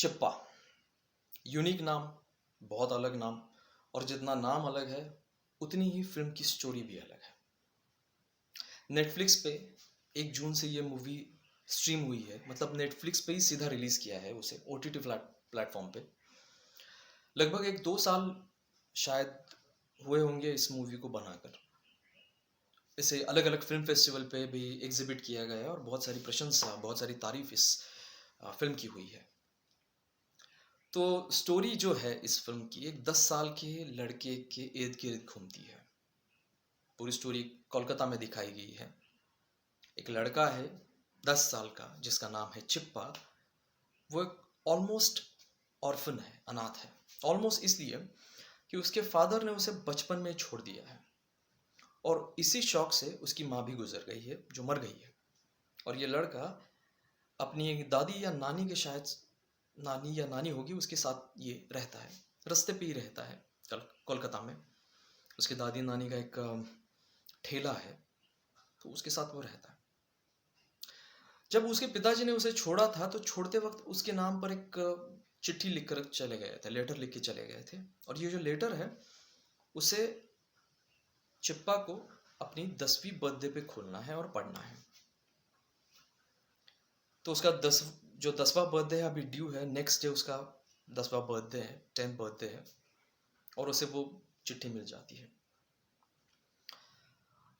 Chippa, unique नाम, बहुत अलग नाम। और जितना नाम अलग है उतनी ही फिल्म की स्टोरी भी अलग है। नेटफ्लिक्स पे 1 जून से ये मूवी स्ट्रीम हुई है, मतलब नेटफ्लिक्स पे ही सीधा रिलीज किया है उसे ओटीटी प्लेटफॉर्म पे। लगभग 1-2 साल शायद हुए होंगे इस मूवी को बनाकर। इसे अलग अलग फिल्म फेस्टिवल पे भी एग्जिबिट किया गया है और बहुत सारी प्रशंसा, बहुत सारी तारीफ इस फिल्म की हुई है। तो स्टोरी जो है इस फिल्म की, एक 10 साल के लड़के के इर्द गिर्द घूमती है। पूरी स्टोरी कोलकाता में दिखाई गई है। एक लड़का है 10 साल का जिसका नाम है चिप्पा। वो एक ऑलमोस्ट ऑर्फन है, अनाथ है। ऑलमोस्ट इसलिए कि उसके फादर ने उसे बचपन में छोड़ दिया है और इसी शौक से उसकी माँ भी गुजर गई है, जो मर गई है। और ये लड़का अपनी एक दादी या नानी के शायद, नानी या नानी होगी, उसके साथ ये रहता है। रास्ते पे ही रहता है कोलकाता में। उसकी दादी नानी का एक ठेला है, तो उसके साथ वो रहता है। जब उसके पिताजी ने उसे छोड़ा था तो छोड़ते वक्त उसके नाम पर एक चिट्ठी लिख कर चले गए थे, लेटर लिख के चले गए थे। और ये जो लेटर है उसे चिप्पा को अपनी 10वीं बर्थडे पे खोलना है और पढ़ना है। तो उसका 10वां बर्थडे है, अभी ड्यू है। नेक्स्ट डे उसका 10वां बर्थडे है, 10th बर्थडे है। और उसे वो चिट्ठी मिल जाती है।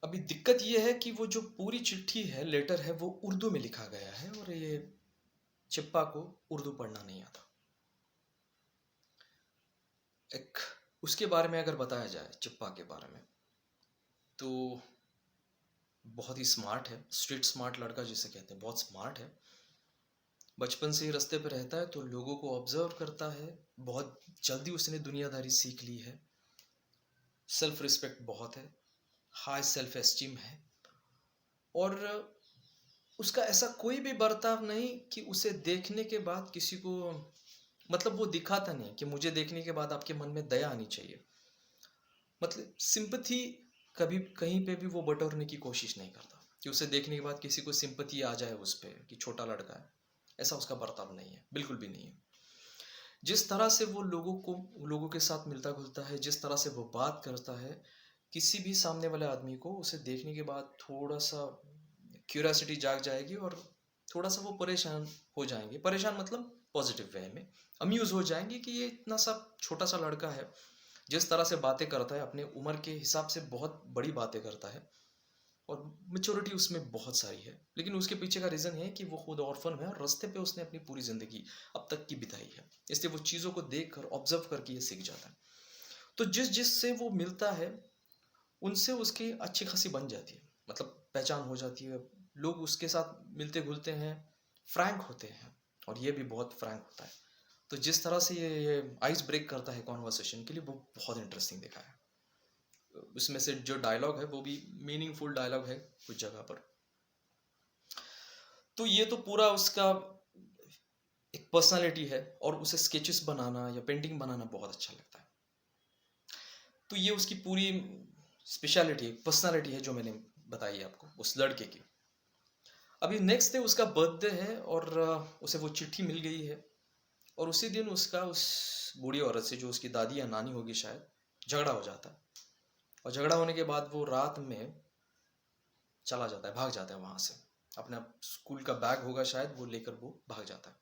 अभी दिक्कत ये है कि वो जो पूरी चिट्ठी है, लेटर है, वो उर्दू में लिखा गया है और ये चिप्पा को उर्दू पढ़ना नहीं आता। एक उसके बारे में अगर बताया जाए, चिप्पा के बारे में, तो बहुत ही स्मार्ट है, स्ट्रीट स्मार्ट लड़का जिसे कहते हैं, बहुत स्मार्ट है। बचपन से ही रास्ते पे रहता है तो लोगों को ऑब्जर्व करता है। बहुत जल्दी उसने दुनियादारी सीख ली है। सेल्फ रिस्पेक्ट बहुत है, हाई सेल्फ एस्टीम है। और उसका ऐसा कोई भी बर्ताव नहीं कि उसे देखने के बाद किसी को, मतलब वो दिखाता नहीं कि मुझे देखने के बाद आपके मन में दया आनी चाहिए। मतलब सिंपथी कभी कहीं पे भी वो बटोरने की कोशिश नहीं करता कि उसे देखने के बाद किसी को सिंपथी आ जाए उस पर कि छोटा लड़का है। ऐसा उसका बर्ताव नहीं है, बिल्कुल भी नहीं है। जिस तरह से वो लोगों के साथ मिलता घुलता है, जिस तरह से वो बात करता है, किसी भी सामने वाले आदमी को उसे देखने के बाद थोड़ा सा क्यूरियोसिटी जाग जाएगी और थोड़ा सा वो परेशान हो जाएंगे। परेशान मतलब पॉजिटिव वे में अम्यूज हो जाएंगे कि ये इतना सा छोटा सा लड़का है, जिस तरह से बातें करता है अपने उम्र के हिसाब से बहुत बड़ी बातें करता है और मेच्योरिटी उसमें बहुत सारी है। लेकिन उसके पीछे का रीज़न है कि वो खुद ऑर्फन है और रास्ते पे उसने अपनी पूरी ज़िंदगी अब तक की बिताई है। इसलिए वो चीज़ों को देख कर, ऑब्जर्व करके ये सीख जाता है। तो जिस जिससे वो मिलता है उनसे उसकी अच्छी खासी बन जाती है, मतलब पहचान हो जाती है। लोग उसके साथ मिलते घुलते हैं, फ्रैंक होते हैं और ये भी बहुत फ्रैंक होता है। तो जिस तरह से ये आइस ब्रेक करता है कॉन्वर्सेशन के लिए, वो बहुत इंटरेस्टिंग दिखा है। उसमें से जो डायलॉग है वो भी मीनिंगफुल डायलॉग है कुछ जगह पर। तो ये तो पूरा उसका एक पर्सनालिटी है और उसे स्केचेस बनाना या पेंटिंग बनाना बहुत अच्छा लगता है। तो ये उसकी पूरी स्पेशलिटी है, पर्सनालिटी है जो मैंने बताई आपको उस लड़के की। अभी नेक्स्ट डे उसका बर्थडे है और उसे वो चिट्ठी मिल गई है। और उसी दिन उसका उस बूढ़ी औरत से, जो उसकी दादी या नानी होगी शायद, झगड़ा हो जाता है। और झगड़ा होने के बाद वो रात में चला जाता है, भाग जाता है वहां से। अपना स्कूल का बैग होगा शायद, वो लेकर वो भाग जाता है।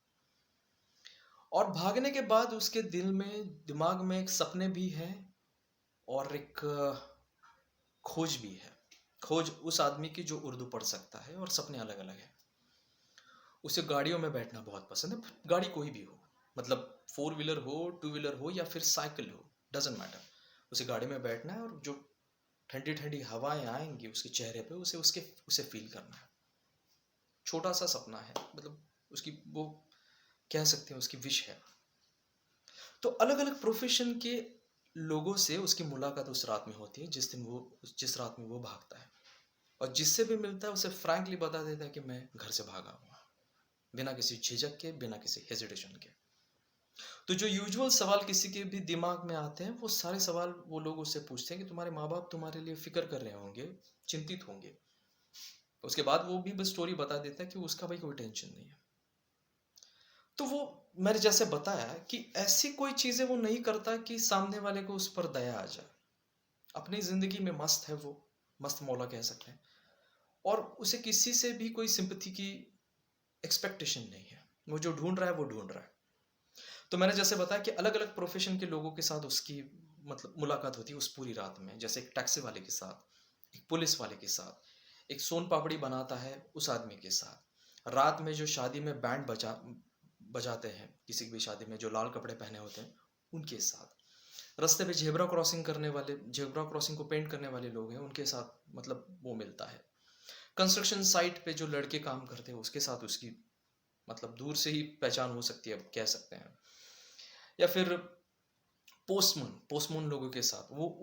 और भागने के बाद उसके दिल में, दिमाग में एक सपने भी है और एक खोज भी है। खोज उस आदमी की जो उर्दू पढ़ सकता है, और सपने अलग अलग है। उसे गाड़ियों में बैठना बहुत पसंद है, गाड़ी कोई भी हो, मतलब 4 व्हीलर हो, 2 व्हीलर हो या फिर साइकिल हो, डजेंट मैटर। उसे गाड़ी में बैठना है और जो ठंडी ठंडी हवाएं आएंगी उसके चेहरे पे, उसे फील करना है। छोटा सा सपना है, मतलब उसकी वो कह सकते हैं उसकी विश है। तो अलग अलग प्रोफेशन के लोगों से उसकी मुलाकात उस रात में होती है, जिस रात में वो भागता है। और जिससे भी मिलता है उसे फ्रैंकली बता देता है कि मैं घर से भागा हूँ, बिना किसी झिझक के, बिना किसी हेजिटेशन के। तो जो यूजुअल सवाल किसी के भी दिमाग में आते हैं, वो सारे सवाल वो लोग उससे पूछते हैं कि तुम्हारे माँ बाप तुम्हारे लिए फिक्र कर रहे होंगे, चिंतित होंगे। उसके बाद वो भी बस स्टोरी बता देता है कि उसका भाई कोई टेंशन नहीं है। तो वो मैंने जैसे बताया कि ऐसी कोई चीज़ें वो नहीं करता कि सामने वाले को उस पर दया आ जाए। अपनी ज़िंदगी में मस्त है वो, मस्त मौला कह सकते हैं, और उसे किसी से भी कोई सिंपैथी की एक्सपेक्टेशन नहीं है। वो जो ढूँढ रहा है, वो ढूँढ रहा है। तो मैंने जैसे बताया कि अलग-अलग प्रोफ़ेशन के लोगों के साथ उसकी मतलब मुलाकात होती है उस पूरी रात में। जैसे एक टैक्सी वाले के साथ, एक पुलिस वाले के साथ, एक सोन पापड़ी बनाता है उस आदमी के साथ। रात में जो शादी में बैंड बजाते हैं, किसी की भी शादी में जो लाल कपड़े पहने होते हैं, उनके साथ। रास्ते पे ज़ेब्रा क्रॉसिंग को पेंट करने वाले लोग हैं, उनके साथ मतलब वो मिलता है। कंस्ट्रक्शन साइट पे जो लड़के काम करते हैं, उसके साथ उसकी मतलब दूर से ही पहचान हो सकती है, कह सकते हैं। या फिर पोस्टमैन लोगों के साथ, वो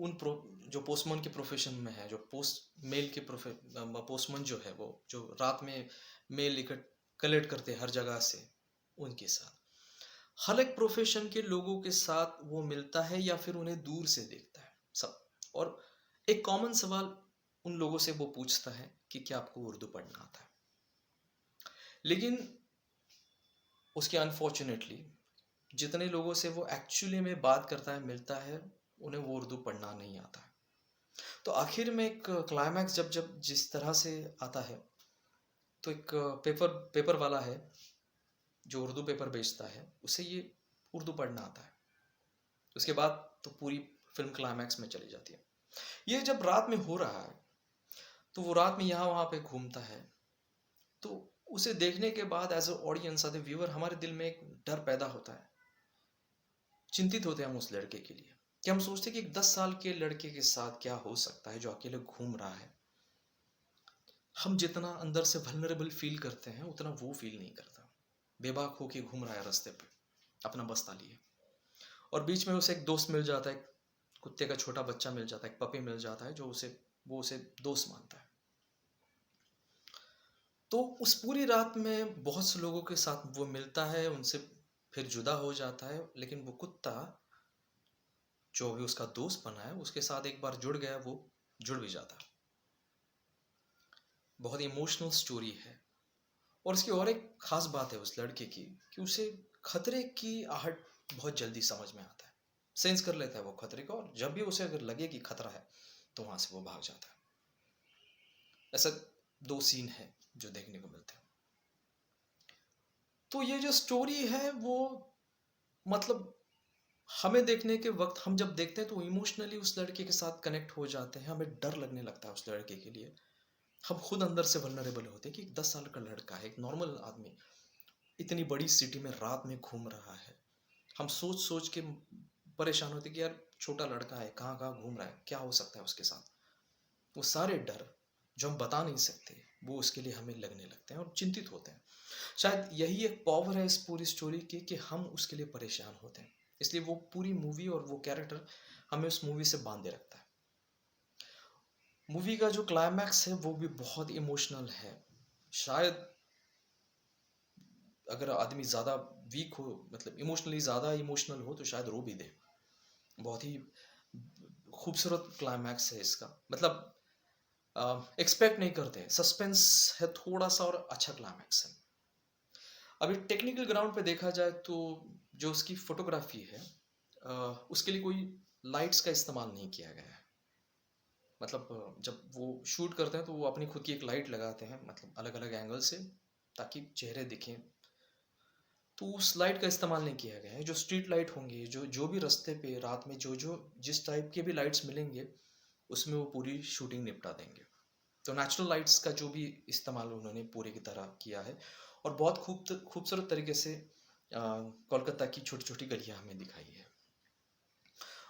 जो पोस्टमैन के प्रोफेशन में है, जो पोस्टमैन जो है, वो जो रात में मेल कलेक्ट करते हैं हर जगह से, उनके साथ। हर एक प्रोफेशन के लोगों के साथ वो मिलता है या फिर उन्हें दूर से देखता है सब। और एक कॉमन सवाल उन लोगों से वो पूछता है कि क्या आपको उर्दू पढ़ना आता है। लेकिन उसके अनफॉर्चुनेटली जितने लोगों से वो एक्चुअली में बात करता है, मिलता है, उन्हें वो उर्दू पढ़ना नहीं आता है। तो आखिर में एक क्लाइमैक्स जब जब जिस तरह से आता है, तो एक पेपर वाला है जो उर्दू पेपर बेचता है, उसे ये उर्दू पढ़ना आता है। उसके बाद तो पूरी फिल्म क्लाइमैक्स में चली जाती है। ये जब रात में हो रहा है, तो वो रात में यहाँ वहाँ पे घूमता है, तो उसे देखने के बाद as a audience, as a viewer, हमारे दिल में एक डर पैदा होता है। चिंतित होते हैं हम उस लड़के के लिए, कि हम सोचते हैं कि एक 10 साल के लड़के के साथ क्या हो सकता है जो अकेले घूम रहा है। हम जितना अंदर से वल्नरेबल फील करते हैं, उतना वो फील नहीं करता। बेबाक होके घूम रहा है रास्ते पे अपना बस्ता लिए, और बीच में उसे एक दोस्त मिल जाता है, कुत्ते का छोटा बच्चा मिल जाता है, एक पपी मिल जाता है, जो वो उसे दोस्त मानता है। तो उस पूरी रात में बहुत से लोगों के साथ वो मिलता है, उनसे फिर जुदा हो जाता है, लेकिन वो कुत्ता जो भी उसका दोस्त बना है, उसके साथ एक बार जुड़ गया, वो जुड़ भी जाता है। बहुत इमोशनल स्टोरी है। और इसकी और एक खास बात है उस लड़के की, कि उसे खतरे की आहट बहुत जल्दी समझ में आता है, सेंस कर लेता है वो खतरे को, और जब भी उसे अगर लगे कि खतरा है, तो वहां से वो भाग जाता है। ऐसा 2 सीन है जो देखने को मिलते हैं। तो ये जो स्टोरी है वो मतलब हमें देखने के वक्त, हम जब देखते हैं तो इमोशनली उस लड़के के साथ कनेक्ट हो जाते हैं, हमें डर लगने लगता है उस लड़के के लिए। हम खुद अंदर से वल्नरेबल होते हैं कि 10 साल का लड़का है, एक नॉर्मल आदमी, इतनी बड़ी सिटी में रात में घूम रहा है। हम सोच सोच के परेशान होते कि यार छोटा लड़का है, कहाँ कहाँ घूम रहा है, क्या हो सकता है उसके साथ। वो सारे डर जो हम बता नहीं सकते, वो उसके लिए हमें लगने लगते हैं और चिंतित होते हैं। शायद यही एक पावर है इस पूरी स्टोरी की, कि हम उसके लिए परेशान होते हैं। इसलिए वो पूरी मूवी और वो कैरेक्टर हमें उस मूवी से बांधे रखता है। मूवी का जो क्लाइमैक्स है वो भी बहुत इमोशनल है। शायद अगर आदमी ज़्यादा वीक हो, मतलब इमोशनली ज़्यादा इमोशनल हो, तो शायद रो भी दे। बहुत ही खूबसूरत क्लाइमैक्स है इसका, मतलब एक्सपेक्ट नहीं करते, सस्पेंस है थोड़ा सा, और अच्छा क्लाइमैक्स है। अभी टेक्निकल ग्राउंड पे देखा जाए तो जो उसकी फोटोग्राफी है, उसके लिए कोई लाइट्स का इस्तेमाल नहीं किया गया है। मतलब जब वो शूट करते हैं तो वो अपनी खुद की एक लाइट लगाते हैं, मतलब अलग अलग एंगल से, ताकि चेहरे दिखें। तो उस लाइट का इस्तेमाल नहीं किया गया है। जो स्ट्रीट लाइट होंगे, जो जो भी रास्ते पे रात में जो जो जिस टाइप के भी लाइट्स मिलेंगे, उसमें वो पूरी शूटिंग निपटा देंगे। तो नेचुरल लाइट्स का जो भी इस्तेमाल उन्होंने पूरे की तरह किया है, और बहुत खूबसूरत तरीके से कोलकाता की छोटी छोटी गलियां हमें दिखाई है।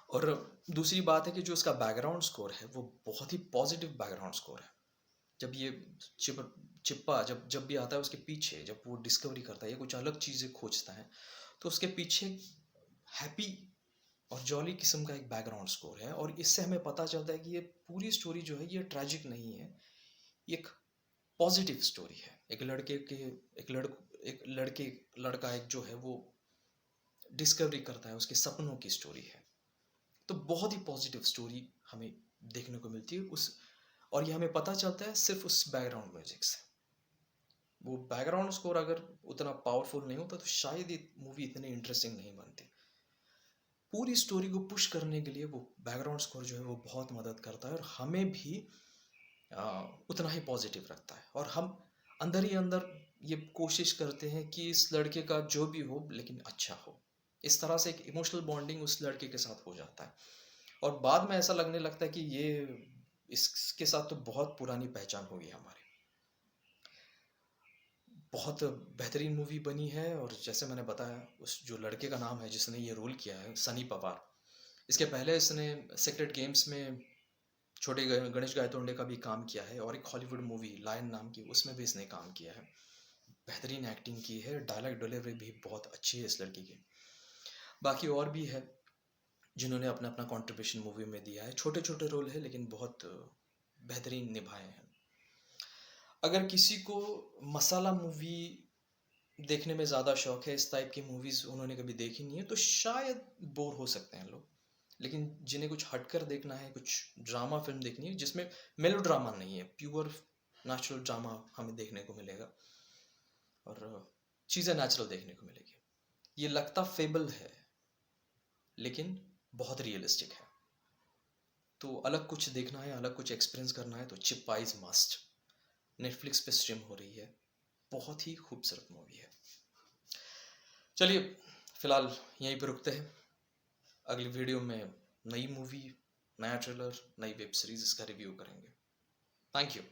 और दूसरी बात है कि जो उसका बैकग्राउंड स्कोर है, वो बहुत ही पॉजिटिव बैकग्राउंड स्कोर है। जब ये चिप चिप्पा जब जब भी आता है, उसके पीछे जब वो डिस्कवरी करता है या कुछ अलग चीज़ें खोजता है, तो उसके पीछे हैप्पी और जॉली किस्म का एक बैकग्राउंड स्कोर है। और इससे हमें पता चलता है कि ये पूरी स्टोरी जो है, ये ट्रैजिक नहीं है, ये एक पॉजिटिव स्टोरी है। एक लड़का एक जो है वो डिस्कवरी करता है, उसके सपनों की स्टोरी है। तो बहुत ही पॉजिटिव स्टोरी हमें देखने को मिलती है उस, और ये हमें पता चलता है सिर्फ उस बैकग्राउंड म्यूजिक से। वो बैकग्राउंड स्कोर अगर उतना पावरफुल नहीं होता तो शायद ये मूवी इतनी इंटरेस्टिंग नहीं बनती। पूरी स्टोरी को पुश करने के लिए वो बैकग्राउंड स्कोर जो है वो बहुत मदद करता है, और हमें भी उतना ही पॉजिटिव रखता है, और हम अंदर ही अंदर ये कोशिश करते हैं कि इस लड़के का जो भी हो लेकिन अच्छा हो। इस तरह से एक इमोशनल बॉन्डिंग उस लड़के के साथ हो जाता है, और बाद में ऐसा लगने लगता है कि ये इसके साथ तो बहुत पुरानी पहचान होगी हमारी। बहुत बेहतरीन मूवी बनी है, और जैसे मैंने बताया उस जो लड़के का नाम है जिसने ये रोल किया है, सनी पवार। इसके पहले इसने सीक्रेट गेम्स में छोटे गणेश गायतोंडे का भी काम किया है, और एक हॉलीवुड मूवी लायन नाम की, उसमें भी इसने काम किया है। बेहतरीन एक्टिंग की है, डायलॉग डिलीवरी भी बहुत अच्छी है इस लड़की की। बाकी और भी है जिन्होंने अपना अपना कंट्रीब्यूशन मूवी में दिया है, छोटे छोटे रोल है लेकिन बहुत बेहतरीन निभाए हैं। अगर किसी को मसाला मूवी देखने में ज़्यादा शौक है, इस टाइप की मूवीज़ उन्होंने कभी देखी नहीं है, तो शायद बोर हो सकते हैं लोग। लेकिन जिन्हें कुछ हटकर देखना है, कुछ ड्रामा फिल्म देखनी है जिसमें मेलो ड्रामा नहीं है, प्योर नेचुरल ड्रामा हमें देखने को मिलेगा, और चीज़ें नेचुरल देखने को मिलेगी। ये लगता फेबल है लेकिन बहुत रियलिस्टिक है। तो अलग कुछ देखना है, अलग कुछ एक्सपीरियंस करना है तो चिप्पा इज मस्ट। नेटफ्लिक्स पे स्ट्रीम हो रही है, बहुत ही खूबसूरत मूवी है। चलिए फिलहाल यहीं पे रुकते हैं, अगली वीडियो में नई मूवी, नया ट्रेलर, नई वेब सीरीज इसका रिव्यू करेंगे। Thank you.